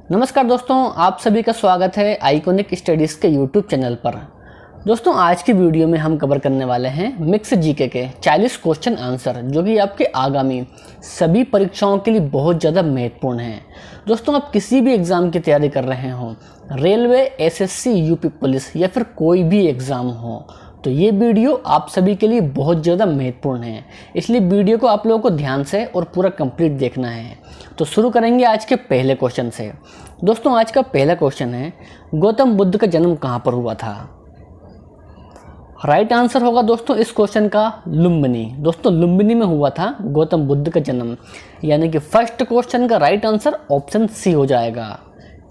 नमस्कार दोस्तों, आप सभी का स्वागत है आइकॉनिक स्टडीज़ के यूट्यूब चैनल पर। दोस्तों, आज की वीडियो में हम कवर करने वाले हैं मिक्स जीके के 40 क्वेश्चन आंसर, जो कि आपके आगामी सभी परीक्षाओं के लिए बहुत ज़्यादा महत्वपूर्ण हैं। दोस्तों, आप किसी भी एग्ज़ाम की तैयारी कर रहे हों, रेलवे, एसएससी, यूपी पुलिस या फिर कोई भी एग्ज़ाम हो, तो ये वीडियो आप सभी के लिए बहुत ज़्यादा महत्वपूर्ण है। इसलिए वीडियो को आप लोगों को ध्यान से और पूरा कंप्लीट देखना है। तो शुरू करेंगे आज के पहले क्वेश्चन से। दोस्तों, आज का पहला क्वेश्चन है, गौतम बुद्ध का जन्म कहाँ पर हुआ था? राइट आंसर होगा दोस्तों इस क्वेश्चन का लुम्बिनी। दोस्तों, लुम्बिनी में हुआ था गौतम बुद्ध का जन्म, यानी कि फर्स्ट क्वेश्चन का राइट आंसर ऑप्शन सी हो जाएगा।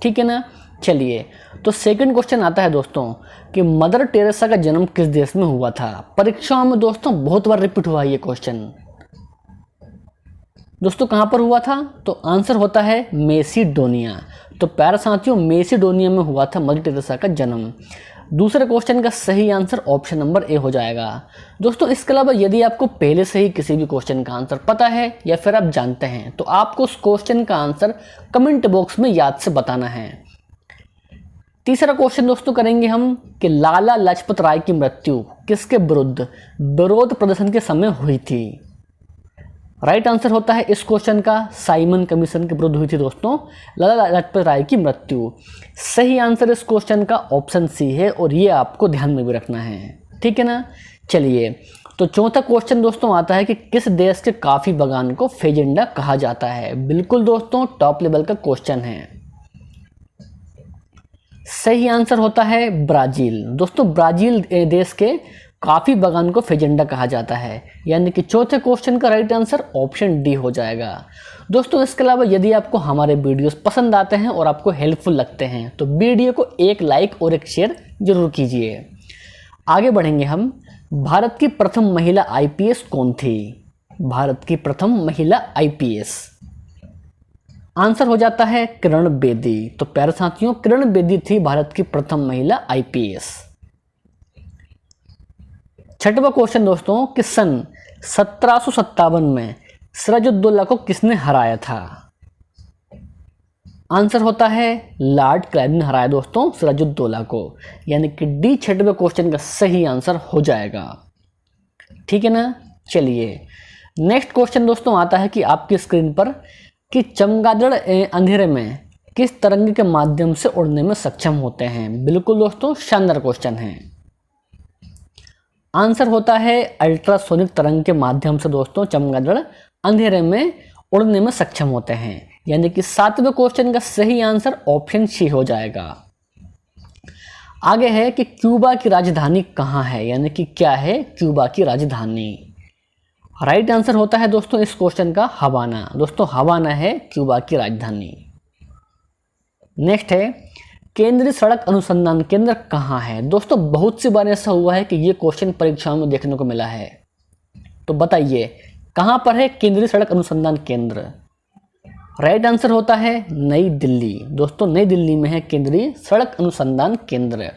ठीक है ना। चलिए, तो सेकंड क्वेश्चन आता है दोस्तों कि मदर टेरेसा का जन्म किस देश में हुआ था? परीक्षाओं में दोस्तों बहुत बार रिपीट हुआ ये क्वेश्चन। दोस्तों, कहाँ पर हुआ था? तो आंसर होता है मेसिडोनिया। तो प्यारे साथियों, मेसिडोनिया में हुआ था मदर टेरेसा का जन्म। दूसरे क्वेश्चन का सही आंसर ऑप्शन नंबर ए हो जाएगा। दोस्तों, इसके अलावा यदि आपको पहले से ही किसी भी क्वेश्चन का आंसर पता है या फिर आप जानते हैं, तो आपको उस क्वेश्चन का आंसर कमेंट बॉक्स में याद से बताना है। तीसरा क्वेश्चन दोस्तों करेंगे हम कि लाला लाजपत राय की मृत्यु किसके विरुद्ध विरोध प्रदर्शन के समय हुई थी? राइट आंसर होता है इस क्वेश्चन का साइमन कमीशन के विरुद्ध हुई थी दोस्तों लाला लाजपत राय की मृत्यु। सही आंसर इस क्वेश्चन का ऑप्शन सी है और ये आपको ध्यान में भी रखना है। ठीक है ना। चलिए, तो चौथा क्वेश्चन दोस्तों आता है कि किस देश के कॉफी बागान को फेजेंडा कहा जाता है? बिल्कुल दोस्तों, टॉप लेवल का क्वेश्चन है। सही आंसर होता है ब्राजील। दोस्तों, ब्राजील देश के कॉफी बागान को फेजेंडा कहा जाता है, यानी कि चौथे क्वेश्चन का राइट आंसर ऑप्शन डी हो जाएगा। दोस्तों, इसके अलावा यदि आपको हमारे वीडियोस पसंद आते हैं और आपको हेल्पफुल लगते हैं, तो वीडियो को एक लाइक और एक शेयर जरूर कीजिए। आगे बढ़ेंगे हम। भारत की प्रथम महिला आईपीएस कौन थी? भारत की प्रथम महिला आईपीएस आंसर हो जाता है किरण बेदी। तो प्यारे साथियों, किरण बेदी थी भारत की प्रथम महिला आईपीएस। छठवां क्वेश्चन दोस्तों कि सन 1757 में सिराजुद्दौला को किसने हराया था? आंसर होता है लॉर्ड क्लाइव ने हराया दोस्तों सिराजुद्दौला को, यानी कि डी छठवें क्वेश्चन का सही आंसर हो जाएगा। ठीक है ना। चलिए, नेक्स्ट क्वेश्चन दोस्तों आता है कि आपकी स्क्रीन पर कि चमगादड़ अंधेरे में किस तरंग के माध्यम से उड़ने में सक्षम होते हैं? बिल्कुल दोस्तों, शानदार क्वेश्चन है। आंसर होता है अल्ट्रासोनिक तरंग के माध्यम से दोस्तों चमगादड़ अंधेरे में उड़ने में सक्षम होते हैं, यानी कि सातवें क्वेश्चन का सही आंसर ऑप्शन सी हो जाएगा। आगे है कि क्यूबा की राजधानी कहाँ है, यानी कि क्या है क्यूबा की राजधानी? राइट आंसर होता है दोस्तों इस क्वेश्चन का हवाना। दोस्तों, हवाना है क्यूबा की राजधानी। नेक्स्ट है केंद्रीय सड़क अनुसंधान केंद्र कहाँ है? दोस्तों, बहुत सी बार ऐसा हुआ है कि ये क्वेश्चन परीक्षाओं में देखने को मिला है। तो बताइए कहाँ पर है केंद्रीय सड़क अनुसंधान केंद्र? राइट आंसर होता है नई दिल्ली। दोस्तों, नई दिल्ली में है केंद्रीय सड़क अनुसंधान केंद्र।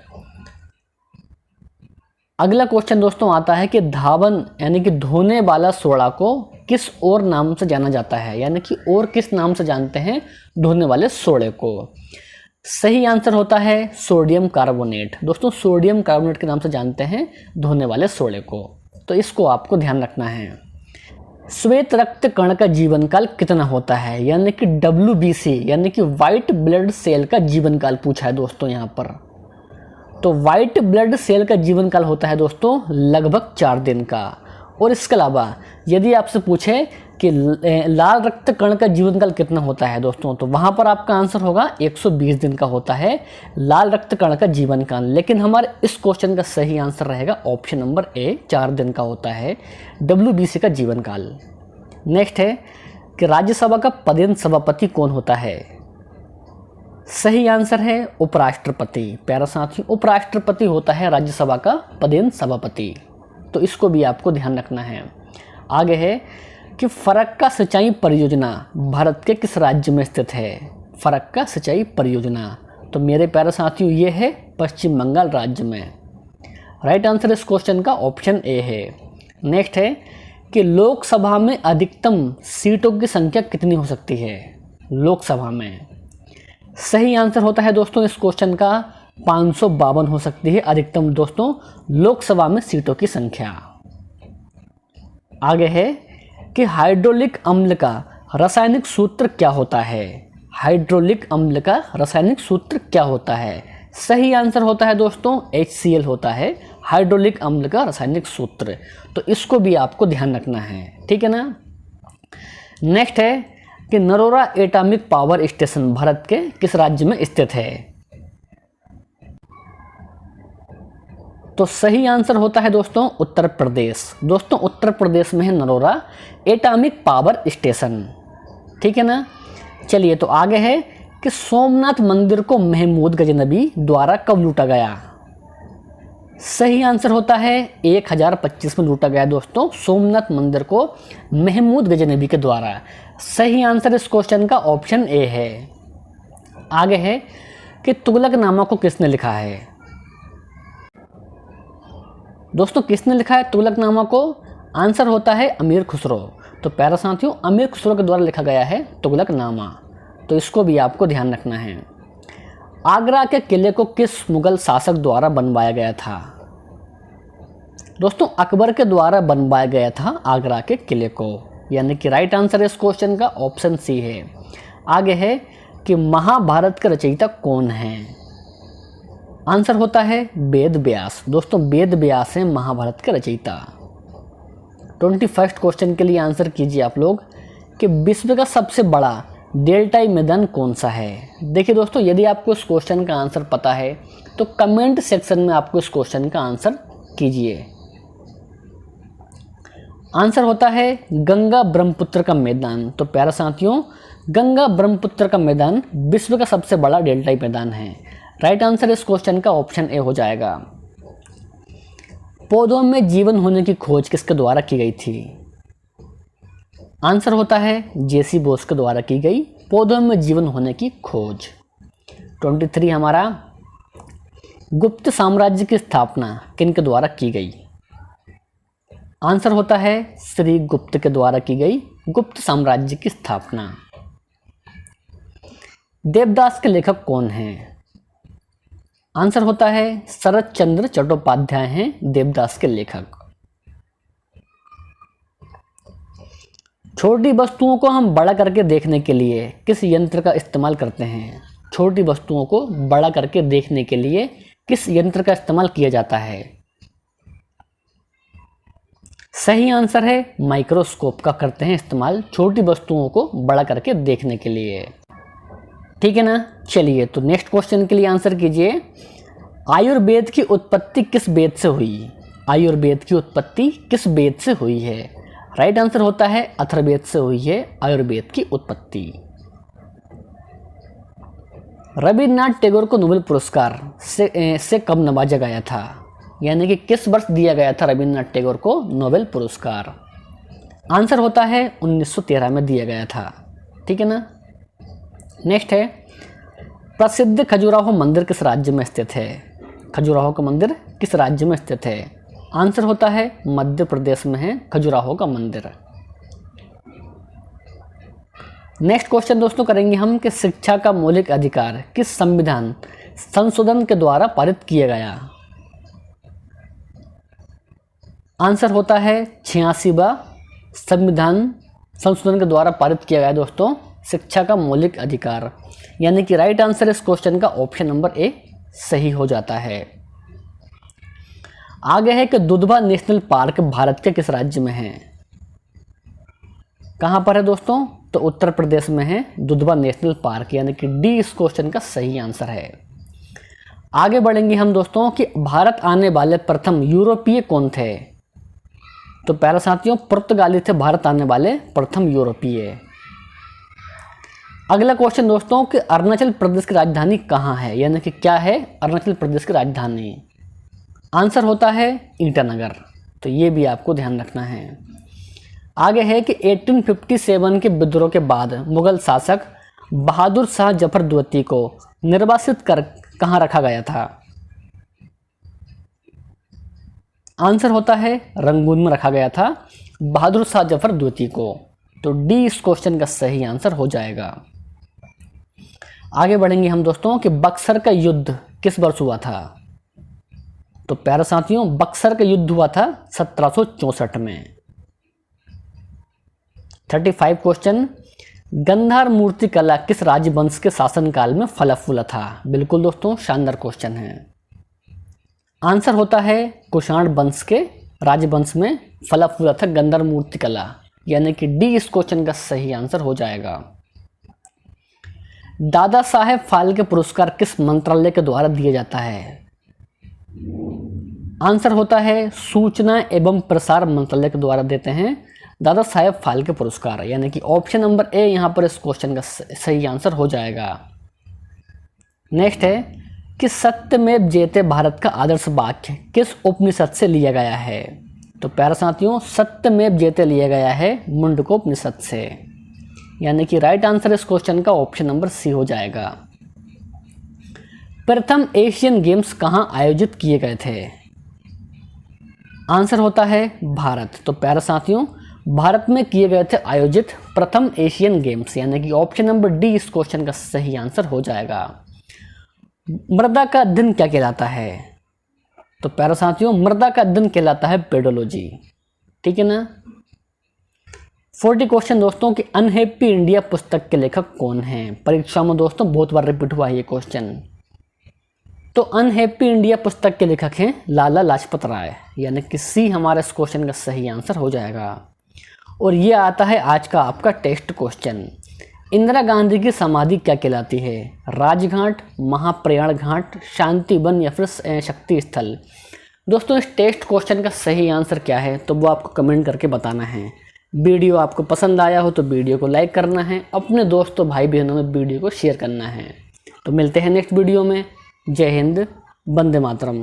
अगला क्वेश्चन दोस्तों आता है कि धावन यानी कि धोने वाला सोडा को किस और नाम से जाना जाता है, यानी कि और किस नाम से जानते हैं धोने वाले सोडे को? सही आंसर होता है सोडियम कार्बोनेट। दोस्तों, सोडियम कार्बोनेट के नाम से जानते हैं धोने वाले सोडे को, तो इसको आपको ध्यान रखना है। श्वेत रक्त कण का जीवन काल कितना होता है, यानी कि WBC यानी कि व्हाइट ब्लड सेल का जीवन काल पूछा है दोस्तों यहाँ पर। तो व्हाइट ब्लड सेल का जीवन काल होता है दोस्तों लगभग 4 दिन का। और इसके अलावा यदि आपसे पूछे कि लाल रक्त कण का जीवन काल कितना होता है दोस्तों, तो वहाँ पर आपका आंसर होगा 120 दिन का होता है लाल रक्त कण का जीवन काल। लेकिन हमारे इस क्वेश्चन का सही आंसर रहेगा ऑप्शन नंबर ए, 4 दिन का होता है WBC का जीवन काल। नेक्स्ट है कि राज्यसभा का पदेन सभापति कौन होता है? सही आंसर है उपराष्ट्रपति। प्यारा साथी, उपराष्ट्रपति होता है राज्यसभा का पदेन सभापति, तो इसको भी आपको ध्यान रखना है। आगे है कि फरक्का सिंचाई परियोजना भारत के किस राज्य में स्थित है? फरक्का सिंचाई परियोजना, तो मेरे प्यारे साथियों ये है पश्चिम बंगाल राज्य में। राइट आंसर इस क्वेश्चन का ऑप्शन ए है। नेक्स्ट है कि लोकसभा में अधिकतम सीटों की संख्या कितनी हो सकती है? लोकसभा में सही आंसर होता है दोस्तों इस क्वेश्चन का 552 हो सकती है अधिकतम दोस्तों लोकसभा में सीटों की संख्या। आगे है कि हाइड्रोलिक अम्ल का रासायनिक सूत्र क्या होता है। हाइड्रोलिक अम्ल का रासायनिक सूत्र क्या होता है। सही आंसर होता है दोस्तों HCl होता है हाइड्रोलिक अम्ल का रासायनिक सूत्र। तो इसको भी आपको ध्यान रखना है, ठीक है ना। नेक्स्ट है कि Narora atomic power station Bharat के किस राज्य में स्थित है। तो सही आंसर होता है दोस्तों उत्तर प्रदेश। दोस्तों उत्तर प्रदेश में है नरोरा एटॉमिक पावर स्टेशन, ठीक है ना। चलिए तो आगे है कि सोमनाथ मंदिर को महमूद गजनबी द्वारा कब लूटा गया। सही आंसर होता है 1025 में लूटा गया दोस्तों सोमनाथ मंदिर को महमूद गजनबी के द्वारा। सही आंसर इस क्वेश्चन का ऑप्शन ए है। आगे है कि तुगलकनामा को किसने लिखा है। दोस्तों किसने लिखा है तुगलकनामा को। आंसर होता है अमीर खुसरो। तो प्यारे साथियों अमीर खुसरो के द्वारा लिखा गया है तुगलकनामा। तो इसको भी आपको ध्यान रखना है। आगरा के किले को किस मुगल शासक द्वारा बनवाया गया था। दोस्तों अकबर के द्वारा बनवाया गया था आगरा के किले को, यानी कि राइट आंसर इस क्वेश्चन का ऑप्शन सी है। आगे है कि महाभारत के रचयिता कौन है। आंसर होता है वेद व्यास। दोस्तों वेद व्यास हैं महाभारत के रचयिता। 21st क्वेश्चन के लिए आंसर कीजिए आप लोग कि विश्व का सबसे बड़ा डेल्टाई मैदान कौन सा है। देखिए दोस्तों यदि आपको इस क्वेश्चन का आंसर पता है तो कमेंट सेक्शन में आपको इस क्वेश्चन का आंसर कीजिए। आंसर होता है गंगा ब्रह्मपुत्र का मैदान। तो प्यारे साथियों गंगा ब्रह्मपुत्र का मैदान विश्व का सबसे बड़ा डेल्टाई मैदान है। राइट आंसर इस क्वेश्चन का ऑप्शन ए हो जाएगा। पौधों में जीवन होने की खोज किसके द्वारा की गई थी। आंसर होता है जेसी बोस के द्वारा की गई पौधों में जीवन होने की खोज। 23 हमारा गुप्त साम्राज्य की स्थापना किनके द्वारा की गई। आंसर होता है श्री गुप्त के द्वारा की गई गुप्त साम्राज्य की स्थापना। देवदास के लेखक कौन हैं। आंसर होता है शरत चंद्र चट्टोपाध्याय हैं देवदास के लेखक। छोटी वस्तुओं को हम बड़ा करके देखने के लिए किस यंत्र का इस्तेमाल करते हैं। छोटी वस्तुओं को बड़ा करके देखने के लिए किस यंत्र का इस्तेमाल किया जाता है। सही आंसर है माइक्रोस्कोप का करते हैं इस्तेमाल छोटी वस्तुओं को बड़ा करके देखने के लिए, ठीक है ना। चलिए तो नेक्स्ट क्वेश्चन के लिए आंसर कीजिए। आयुर्वेद की उत्पत्ति किस वेद से हुई। आयुर्वेद की उत्पत्ति किस वेद से हुई है। राइट आंसर होता है अथर्ववेद से हुई है आयुर्वेद की उत्पत्ति। रविन्द्रनाथ टैगोर को नोबेल पुरस्कार से कब नवाजा गया था, यानी कि किस वर्ष दिया गया था रविन्द्रनाथ टैगोर को नोबेल पुरस्कार। आंसर होता है 1913 में दिया गया था, ठीक है ना। नेक्स्ट है प्रसिद्ध खजुराहो मंदिर किस राज्य में स्थित है। खजुराहो का मंदिर किस राज्य में स्थित है। आंसर होता है मध्य प्रदेश में है खजुराहो का मंदिर। नेक्स्ट क्वेश्चन दोस्तों करेंगे हम कि शिक्षा का मौलिक अधिकार किस संविधान संशोधन के द्वारा पारित किया गया। आंसर होता है 86वां संविधान संशोधन के द्वारा पारित किया गया दोस्तों शिक्षा का मौलिक अधिकार, यानी कि राइट आंसर इस क्वेश्चन का ऑप्शन नंबर ए सही हो जाता है। आगे है कि दुधवा नेशनल पार्क भारत के किस राज्य में है। कहां पर है दोस्तों, तो उत्तर प्रदेश में है दुधवा नेशनल पार्क, यानी कि डी इस क्वेश्चन का सही आंसर है। आगे बढ़ेंगे हम दोस्तों कि भारत आने वाले प्रथम यूरोपीय कौन थे। तो प्यारे साथियों पुर्तगाली थे भारत आने वाले प्रथम यूरोपीय। अगला क्वेश्चन दोस्तों कि अरुणाचल प्रदेश की राजधानी कहाँ है, यानी कि क्या है अरुणाचल प्रदेश की राजधानी। आंसर होता है ईटानगर। तो ये भी आपको ध्यान रखना है। आगे है कि 1857 के विद्रोह के बाद मुगल शासक बहादुर शाह जफर द्वितीय को निर्वासित कर कहाँ रखा गया था। आंसर होता है रंगून में रखा गया था बहादुर शाह जफर द्वितीय को। तो डी इस क्वेश्चन का सही आंसर हो जाएगा। आगे बढ़ेंगे हम दोस्तों कि बक्सर का युद्ध किस वर्ष हुआ था। तो प्यारे साथियों, बक्सर का युद्ध हुआ था 1764 में। 35 क्वेश्चन, गंधार मूर्ति कला किस राजवंश के शासनकाल में फला फूला था। बिल्कुल दोस्तों, शानदार क्वेश्चन है। आंसर होता है कुषाण वंश के राजवंश में फला फूला था गंधार मूर्ति कला, यानी कि डी इस क्वेश्चन का सही आंसर हो जाएगा। दादा साहेब फाल्के पुरस्कार किस मंत्रालय के द्वारा दिया जाता है। आंसर होता है सूचना एवं प्रसार मंत्रालय के द्वारा देते हैं दादा साहेब फाल्के पुरस्कार, यानी कि ऑप्शन नंबर ए यहां पर इस क्वेश्चन का सही आंसर हो जाएगा। नेक्स्ट है कि सत्यमेव जयते भारत का आदर्श वाक्य किस उपनिषद से लिया गया है। तो प्यारे साथियों, सत्यमेव जयते लिया गया है मुंडकोपनिषद से, यानी कि राइट आंसर इस क्वेश्चन का ऑप्शन नंबर सी हो जाएगा। प्रथम एशियन गेम्स कहां आयोजित किए गए थे। आंसर होता है भारत। तो प्यारे साथियों, भारत में किए गए थे आयोजित प्रथम एशियन गेम्स, यानी कि ऑप्शन नंबर डी इस क्वेश्चन का सही आंसर हो जाएगा। मृदा का अध्ययन क्या कहलाता है। तो प्यारे साथियों, मृदा का अध्ययन कहलाता है पेडोलॉजी, ठीक है ना। 40 क्वेश्चन दोस्तों कि अनहैप्पी इंडिया पुस्तक के लेखक कौन हैं। परीक्षा में दोस्तों बहुत बार रिपीट हुआ है ये क्वेश्चन। तो अनहैप्पी इंडिया पुस्तक के लेखक हैं लाला लाजपत राय, यानी कि सी हमारे इस क्वेश्चन का सही आंसर हो जाएगा। और ये आता है आज का आपका टेस्ट क्वेश्चन। इंदिरा गांधी की समाधि क्या कहलाती है। राजघाट, महाप्रयाण घाट, शांति वन या फिर शक्ति स्थल। दोस्तों, इस टेस्ट क्वेश्चन का सही आंसर क्या है तो वो आपको कमेंट करके बताना है। वीडियो आपको पसंद आया हो तो वीडियो को लाइक करना है, अपने दोस्तों भाई बहनों में वीडियो को शेयर करना है। तो मिलते हैं नेक्स्ट वीडियो में। जय हिंद, वंदे मातरम।